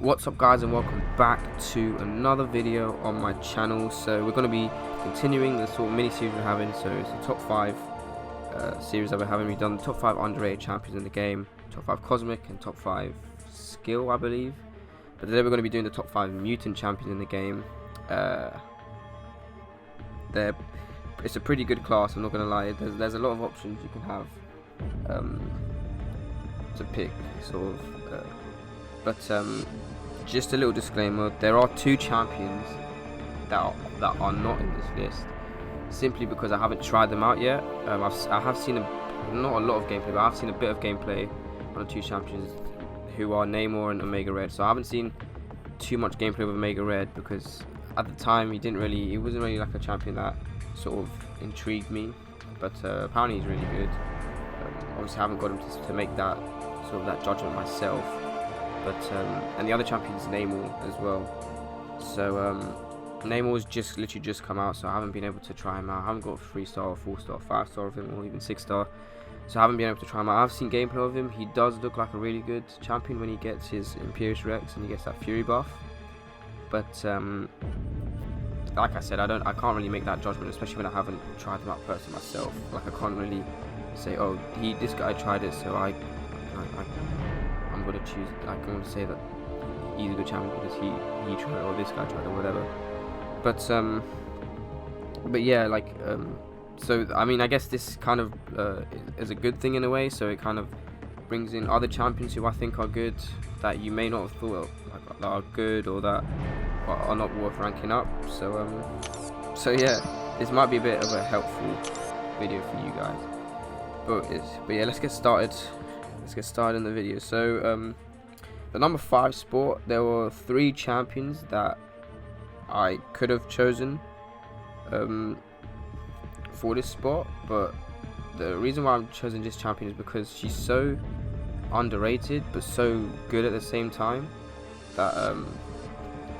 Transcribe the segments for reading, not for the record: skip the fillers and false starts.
What's up guys, and welcome back to another video on my channel. So we're going to be continuing the sort of mini series we're having. So it's the top 5 series that we're having. We've done the top 5 underrated champions in the game, top 5 cosmic and top 5 skill, I believe. But today we're going to be doing the top 5 mutant champions in the game. It's a pretty good class, I'm not going to lie. There's a lot of options you can have to pick, sort of. But just a little disclaimer: there are 2 champions that are not in this list, simply because I haven't tried them out yet. I have seen not a lot of gameplay, but I have seen a bit of gameplay on the 2 champions, who are Namor and Omega Red. So I haven't seen too much gameplay with Omega Red because at the time he wasn't really like a champion that sort of intrigued me. But apparently he's really good. Obviously I haven't got him to make that sort of that judgment myself. But and the other champion is Namor as well. So Namor's literally just come out, so I haven't been able to try him out. I haven't got a 3-star or 4-star, 5-star of him, or even 6-star. So I haven't been able to try him out. I've seen gameplay of him. He does look like a really good champion when he gets his Imperious Rex and he gets that Fury buff. But like I said, I can't really make that judgment, especially when I haven't tried him out personally myself. Like I can't really say, oh, this guy tried it, so I'm gonna choose. I'm gonna say that he's a good champion because he tried it, or this guy tried it, or whatever. But yeah, like so I mean, I guess this kind of is a good thing in a way. So it kind of brings in other champions who I think are good that you may not have thought of, like, that are good or that are not worth ranking up. So yeah, this might be a bit of a helpful video for you guys. But yeah, let's get started. Let's get started in the video. So the number 5 spot, there were 3 champions that I could have chosen for this spot, but the reason why I'm choosing this champion is because she's so underrated but so good at the same time that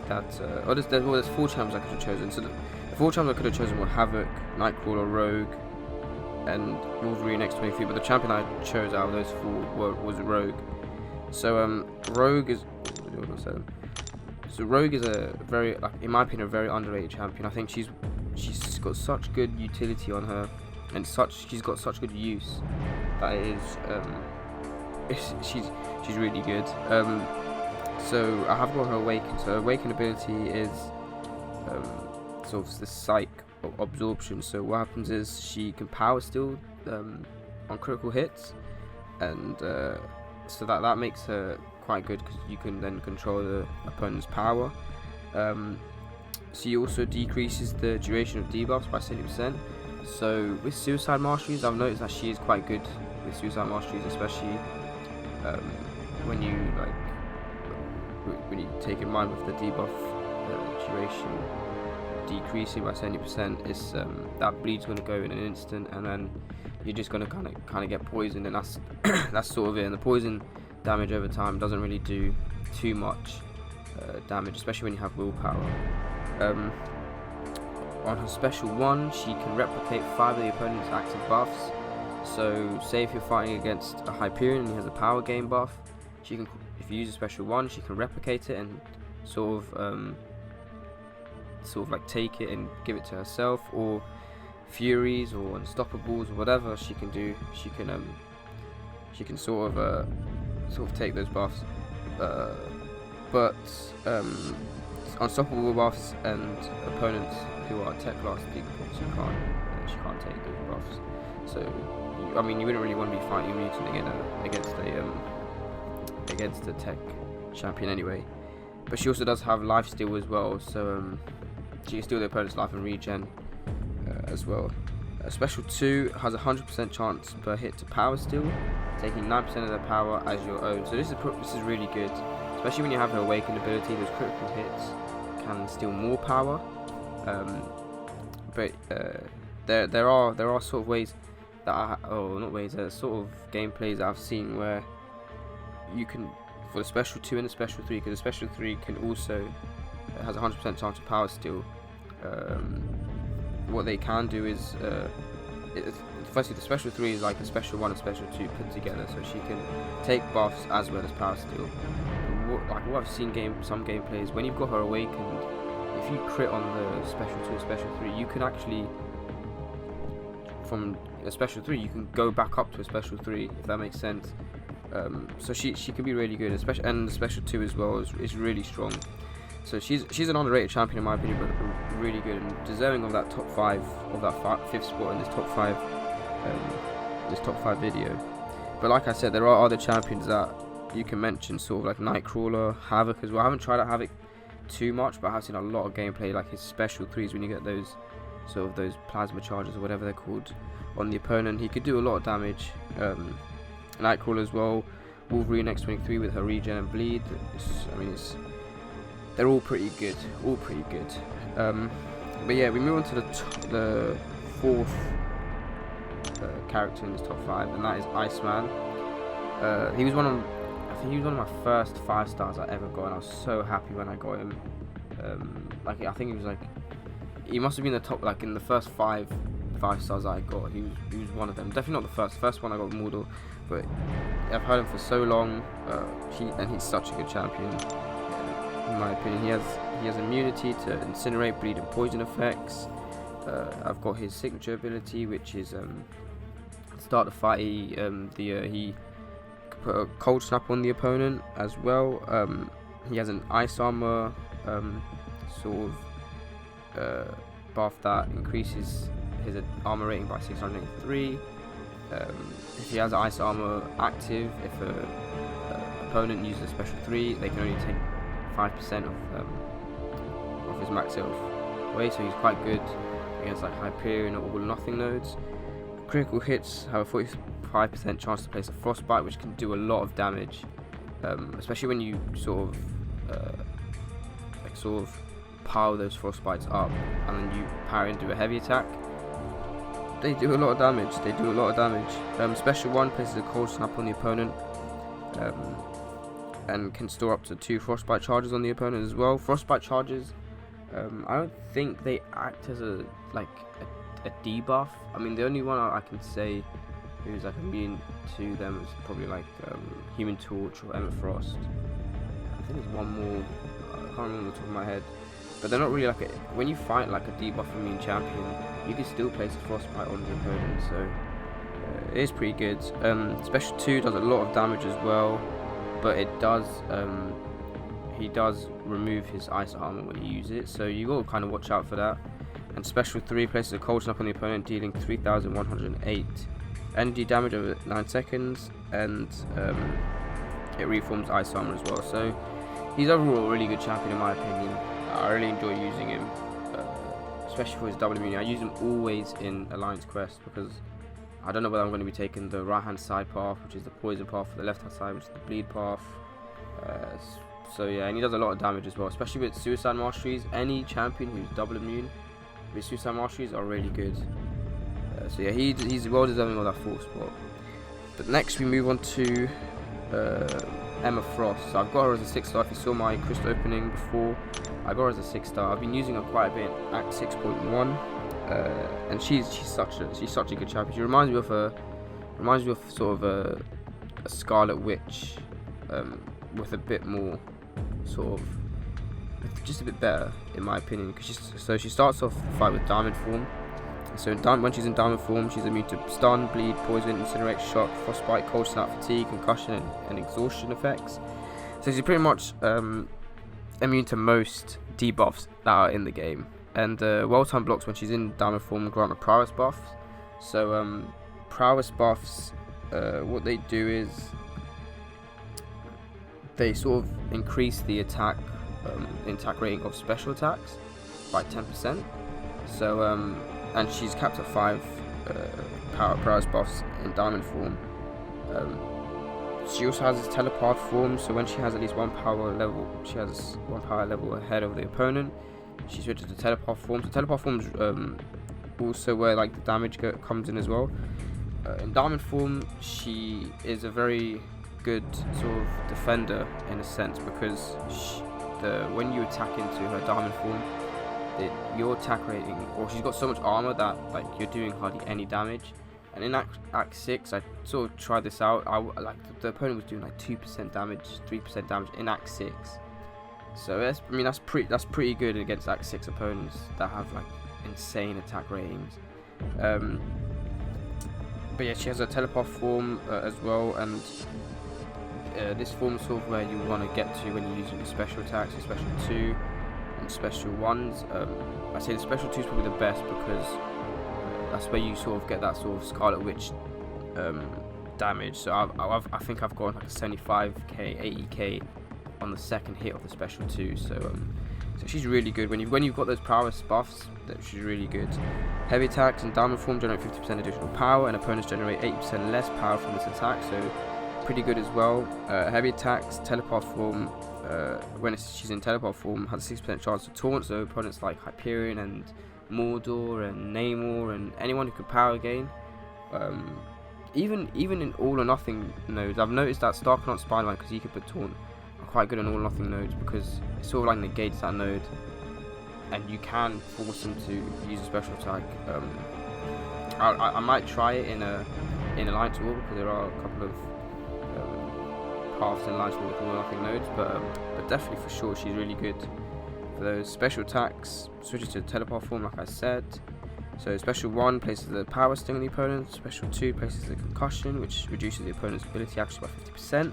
there's 4 champions I could have chosen. So the 4 champions I could have chosen were Havoc, Nightcrawler, Rogue, and Wolverine X23, but the champion I chose out of those 4 was Rogue. So Rogue is a very, in my opinion, a very underrated champion. I think she's got such good utility on her, and she's got such good use that it is she's really good. So I have got her Awaken. So Awaken ability is sort of the psych absorption. So what happens is she can power steal on critical hits, and so that makes her quite good because you can then control the opponent's power. She also decreases the duration of debuffs by 70%. So with Suicide Masteries, I've noticed that she is quite good with Suicide Masteries, especially when you take in mind with the debuff duration decreasing by 70%, it's that bleed's going to go in an instant, and then you're just going to kind of get poisoned, and that's sort of it. And the poison damage over time doesn't really do too much damage, especially when you have willpower. On her special 1, she can replicate 5 of the opponent's active buffs. So say if you're fighting against a Hyperion and he has a power gain buff, she can, if you use a special 1, she can replicate it and sort of like take it and give it to herself, or Furies or Unstoppables or whatever she can do. She can sort of take those buffs, but Unstoppable buffs and opponents who are tech class, she can't take those buffs. So I mean, you wouldn't really want to be fighting a mutant against a tech champion anyway. But she also does have lifesteal as well, so she can steal the opponent's life and regen as well. Special 2 has a 100% chance per hit to power steal, taking 9% of their power as your own. So this is really good, especially when you have her Awakened ability. Those critical hits can steal more power. But there are sort of ways that sort of gameplays that I've seen where you can, for the special 2 and the special 3, because the special 3 can also has a 100% chance of power steal. What they can do is firstly, the special 3 is like the special 1 and special 2 put together, so she can take buffs as well as power steal. like what I've seen some gameplays, when you've got her awakened, if you crit on the special 2 and special 3, you can actually, from a special 3, you can go back up to a special 3, if that makes sense. So she can be really good, especially, and the special 2 as well is really strong. So she's an underrated champion in my opinion, but really good and deserving of that top 5, of that 5th spot in this top 5 video. But like I said, there are other champions that you can mention, sort of like Nightcrawler, Havoc as well. I haven't tried out Havoc too much, but I have seen a lot of gameplay, like his special 3s when you get those sort of those plasma charges or whatever they're called on the opponent. He could do a lot of damage. Nightcrawler as well. Wolverine X23 with her regen and bleed. They're all pretty good. But yeah, we move on to the 4th character in this top 5, and that is Iceman. He was one of my first 5 stars I ever got, and I was so happy when I got him. I think he must have been the top, like in the first 5 stars I got. He was one of them. Definitely not the first one I got Mordor, but I've heard him for so long. He's such a good champion. In my opinion, he has immunity to incinerate, bleed, and poison effects. I've got his signature ability, which is start the fight. He can put a cold snap on the opponent as well. He has an ice armor buff that increases his armor rating by 603. If he has ice armor active, if an opponent uses a special 3, they can only take 5% of his max health away, so he's quite good against like Hyperion or All-Nothing nodes. Critical hits have a 45% chance to place a frostbite, which can do a lot of damage, especially when you sort of power those frostbites up and then you power into a heavy attack. They do a lot of damage. Special 1 places a cold snap on the opponent, and can store up to 2 frostbite charges on the opponent as well. Frostbite charges, I don't think they act as a debuff. I mean, the only one I can say who's like immune to them is probably like Human Torch or Emma Frost. I think there's one more. I can't remember off the top of my head. But they're not really like when you fight like a debuff immune champion, you can still place a frostbite on the opponent, so it is pretty good. Special 2 does a lot of damage as well, but it does he does remove his ice armor when you use it, so you gotta kind of watch out for that. And special 3 places a cold snap on the opponent, dealing 3,108 energy damage over 9 seconds, and it reforms ice armor as well. So he's overall a really good champion in my opinion. I really enjoy using him, especially for his double immunity. I use him always in Alliance Quest because I don't know whether I'm going to be taking the right hand side path, which is the poison path, or the left hand side, which is the bleed path. So yeah, and he does a lot of damage as well, especially with suicide masteries. Any champion who's double immune with suicide masteries are really good. So yeah, he's well deserving of that 4th spot. But next we move on to Emma Frost. So I've got her as a 6 star. If you saw my crystal opening before, I got her as a 6 star. I've been using her quite a bit at 6.1, and she's such a good champion. She reminds me of sort of a Scarlet Witch, with a bit more just a bit better in my opinion. Because she starts off the fight with Diamond form. So when she's in Diamond form, she's immune to stun, bleed, poison, incinerate, shock, frostbite, cold snap, fatigue, concussion, and exhaustion effects. So she's pretty much immune to most debuffs that are in the game. And well-timed blocks when she's in Diamond form grant a prowess buff. So prowess buffs, what they do is they sort of increase the attack rating of special attacks by 10%. So and she's capped at 5 prowess buffs in Diamond form. She also has this telepath form, so when she has at least one power level ahead of the opponent, she switches to telepath form. So telepath form is also where like the damage comes in as well. In Diamond form, she is a very good sort of defender in a sense, because when you attack into her Diamond form, your attack rating, or she's got so much armor that like you're doing hardly any damage, And in Act 6, I sort of tried this out. Like the opponent was doing like 2% damage, 3% damage in Act 6. So that's pretty good against Act 6 opponents that have like insane attack ratings. But yeah, she has a teleport form as well, and this form is sort of where you want to get to when you're using your special attacks, your special 2 and special 1s. I say the special 2 is probably the best because that's where you sort of get that sort of Scarlet Witch damage. So I think I've got like a 75k, 80k on the second hit of the special 2. So she's really good when you've got those power buffs. She's really good. Heavy attacks and diamond form generate 50% additional power, and opponents generate 80% less power from this attack. So pretty good as well. Heavy attacks, teleport form. When she's in teleport form, has a 6% chance to taunt. So opponents like Hyperion and Mordor and Namor and anyone who could power gain. Even in all or nothing nodes, I've noticed that Stark and Spider-Man, because he could put taunt, are quite good in all or nothing nodes because it sort of like negates that node, and you can force them to use a special attack. I might try it in Alliance War because there are a couple of paths in Alliance War with all or nothing nodes, but definitely for sure she's really good. For those special attacks, switches to teleport form like I said. So special 1 places the power sting on the opponent, special 2 places the concussion, which reduces the opponent's ability actually by 50%,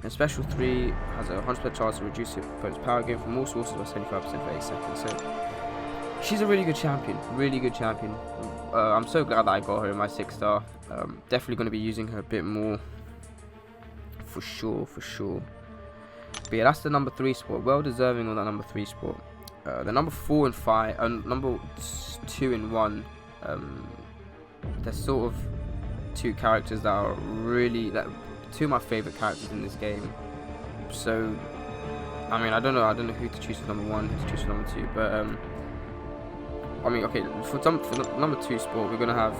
and special 3 has a 100% chance to reduce the opponent's power gain from all sources by 75% for 8 seconds. So she's a really good champion, I'm so glad that I got her in my 6-star. Definitely going to be using her a bit more, for sure. But yeah, that's the number 3 spot. Well deserving of that number 3 spot. The number 4 and 5, number 2 and 1, they're sort of 2 characters that are really 2 of my favorite characters in this game. So I mean, I don't know who to choose for number 1, who to choose for number 2, but I mean, okay, for the number 2 spot, we're gonna have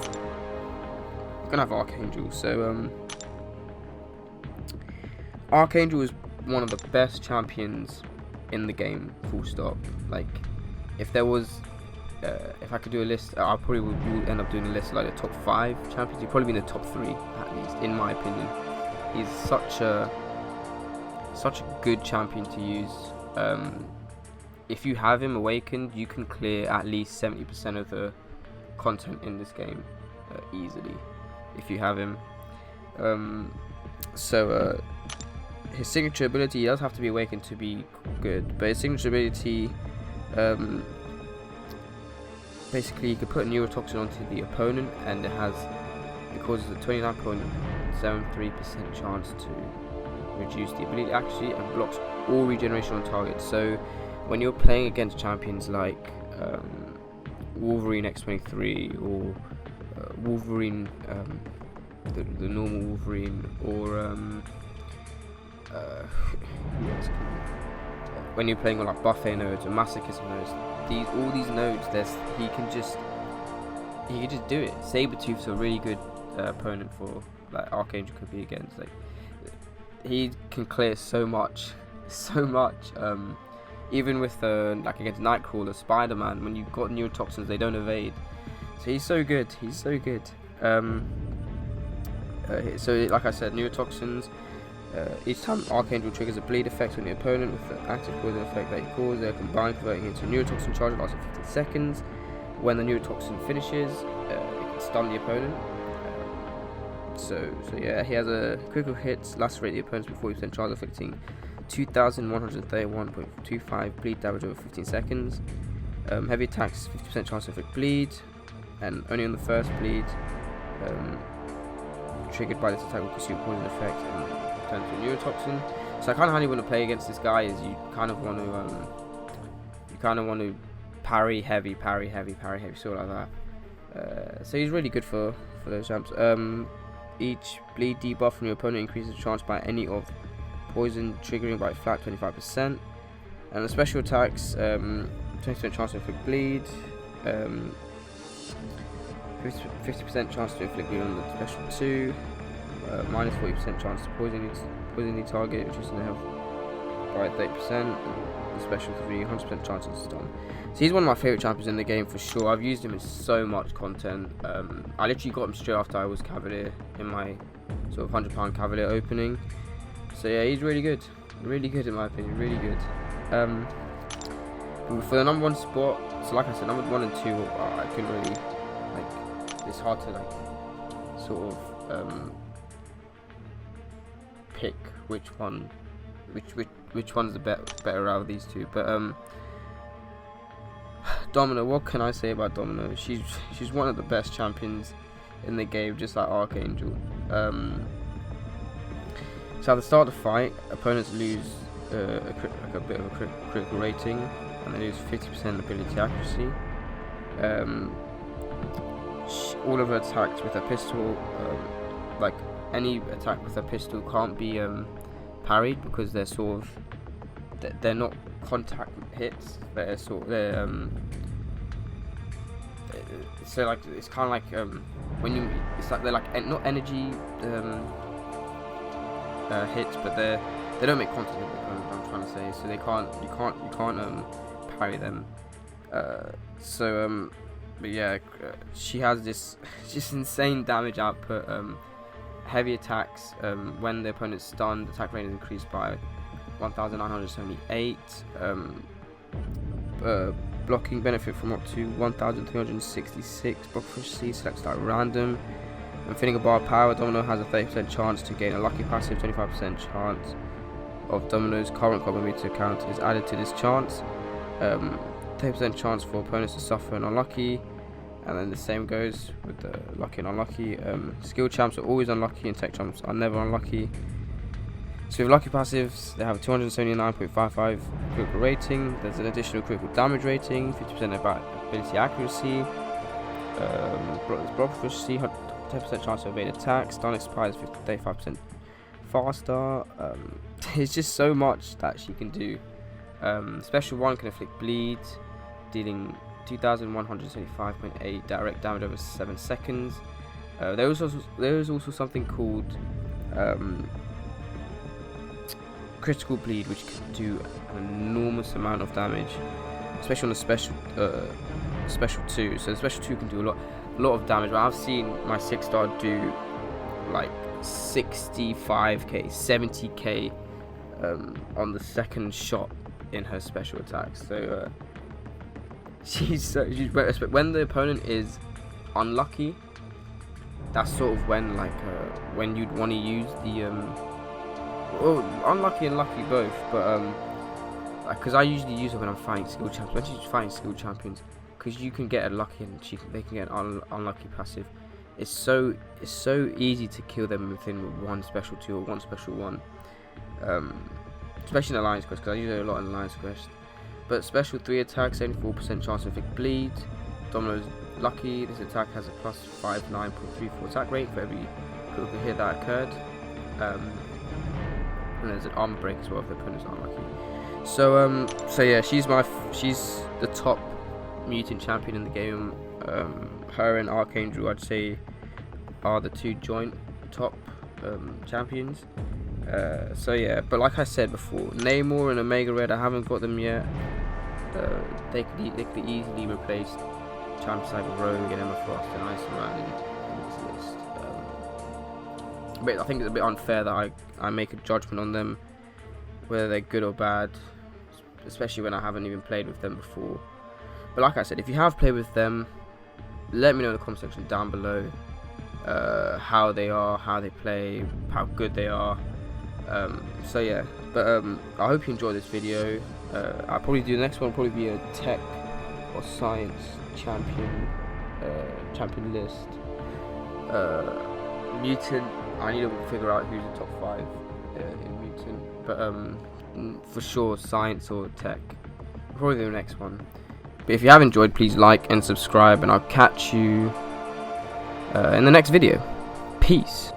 Archangel. So Archangel is one of the best champions in the game, full stop. Like, if I could do a list, I probably would end up doing a list like the top 5 champions. He'd probably be in the top 3 at least, in my opinion. He's such a good champion to use. If you have him awakened, you can clear at least 70% of the content in this game easily if you have him. His signature ability does have to be awakened to be good, but his signature ability, basically you can put a neurotoxin onto the opponent, and it causes a 29.73% chance to reduce the ability actually, and blocks all regeneration on target. So when you're playing against champions like Wolverine X23 or Wolverine, the normal Wolverine, or when you're playing on like buffet nodes or masochism nodes, all these nodes, he can just do it. Sabretooth's a really good opponent for like Archangel could be against. Like, he can clear so much. Even with like against Nightcrawler, Spider-Man, when you've got neurotoxins, they don't evade. So he's so good. So like I said, neurotoxins. Each time Archangel triggers a bleed effect on the opponent with the active poison effect that he caused, they're combined, converting into a neurotoxin charge that lasts 15 seconds. When the neurotoxin finishes, it can stun the opponent. So yeah, he has a critical hit, lacerate the opponent's before 40% charge, affecting 2,131.25 bleed damage over 15 seconds. Heavy attacks, 50% chance to inflict bleed, and only on the first bleed, triggered by this attack will consume poison effect and turn to a neurotoxin. So kind of how you want to play against this guy is you kind of want to parry heavy, sort of like that. So he's really good for those champs. Each bleed debuff from your opponent increases the chance by any of poison triggering by flat 25%, and the special attacks, 20% chance to inflict bleed, 50% chance to inflict bleed on the special 2, minus 40% chance to poison the target, reducing the health by 30%. The special 3, 100% chance of stun. So he's one of my favourite champions in the game for sure. I've used him in so much content. I literally got him straight after I was Cavalier in my sort of £100 Cavalier opening. So yeah, he's really good in my opinion, really good. For the number 1 spot, so like I said, number 1 and 2, I couldn't really, like, it's hard to like sort of pick which one's the better out of these two. But Domino, what can I say about Domino? She's one of the best champions in the game, just like Archangel. So at the start of the fight, opponents lose a bit of a critical rating, and they lose 50% ability accuracy. All of her attacks with her pistol, like any attack with her pistol, can't be parried because they're sort of they're not contact hits. They're so like it's kind of like when you, it's like they're like not energy hits, but they don't make contact with it, I'm trying to say. So you can't parry them. But yeah, she has this just insane damage output. Heavy attacks, when the opponent's stunned, attack rate is increased by 1,978. Blocking benefit from up to 1,366. Block efficiency selects like random. And filling a bar of power, Domino has a 30% chance to gain a lucky passive. 25% chance of Domino's current combo meter count is added to this chance. 30% chance for opponents to suffer an unlucky. And then the same goes with the lucky and unlucky. Skill champs are always unlucky and tech champs are never unlucky. So with lucky passives, they have a 279.55 critical rating. There's an additional critical damage rating, 50% ability accuracy, block efficiency, 10% chance to evade attacks, stun expires 35% faster. There's just so much that she can do. Special 1 can inflict bleed, dealing 2,175.8 direct damage over 7 seconds. There is also something called critical bleed, which can do an enormous amount of damage, especially on the special 2. So the special 2 can do a lot of damage. But I've seen my 6-star do like 65k, 70k on the second shot in her special attacks. So when the opponent is unlucky, that's sort of when when you'd want to use the unlucky and lucky both, but because I usually use it when I'm fighting skill champions. When she's fighting skill champions, because you can get a lucky and they can get an unlucky passive. It's so easy to kill them within one special 2 or one special 1, especially in Alliance Quest, because I use it a lot in Alliance Quest. But special 3 attack, 74% chance to inflict bleed. Domino's lucky. This attack has a plus 59.34 attack rate for every critical hit that occurred. And there's an armor break as well if the opponent's unlucky. So yeah, she's the top mutant champion in the game. Her and Archangel, I'd say, are the 2 joint top champions. So yeah, but like I said before, Namor and Omega Red, I haven't got them yet. They could be easily replaced champions like Rogue and Emma Frost and Iceman in this list. But I think it's a bit unfair that I make a judgment on them, whether they're good or bad, especially when I haven't even played with them before. But like I said, if you have played with them, let me know in the comment section down below how they are, how they play, how good they are. So yeah, but I hope you enjoyed this video. I'll probably do the next one, probably be a tech or science champion list. Mutant, I need to figure out who's the top 5 in Mutant, but for sure science or tech, probably the next one. But if you have enjoyed, please like and subscribe, and I'll catch you in the next video. Peace.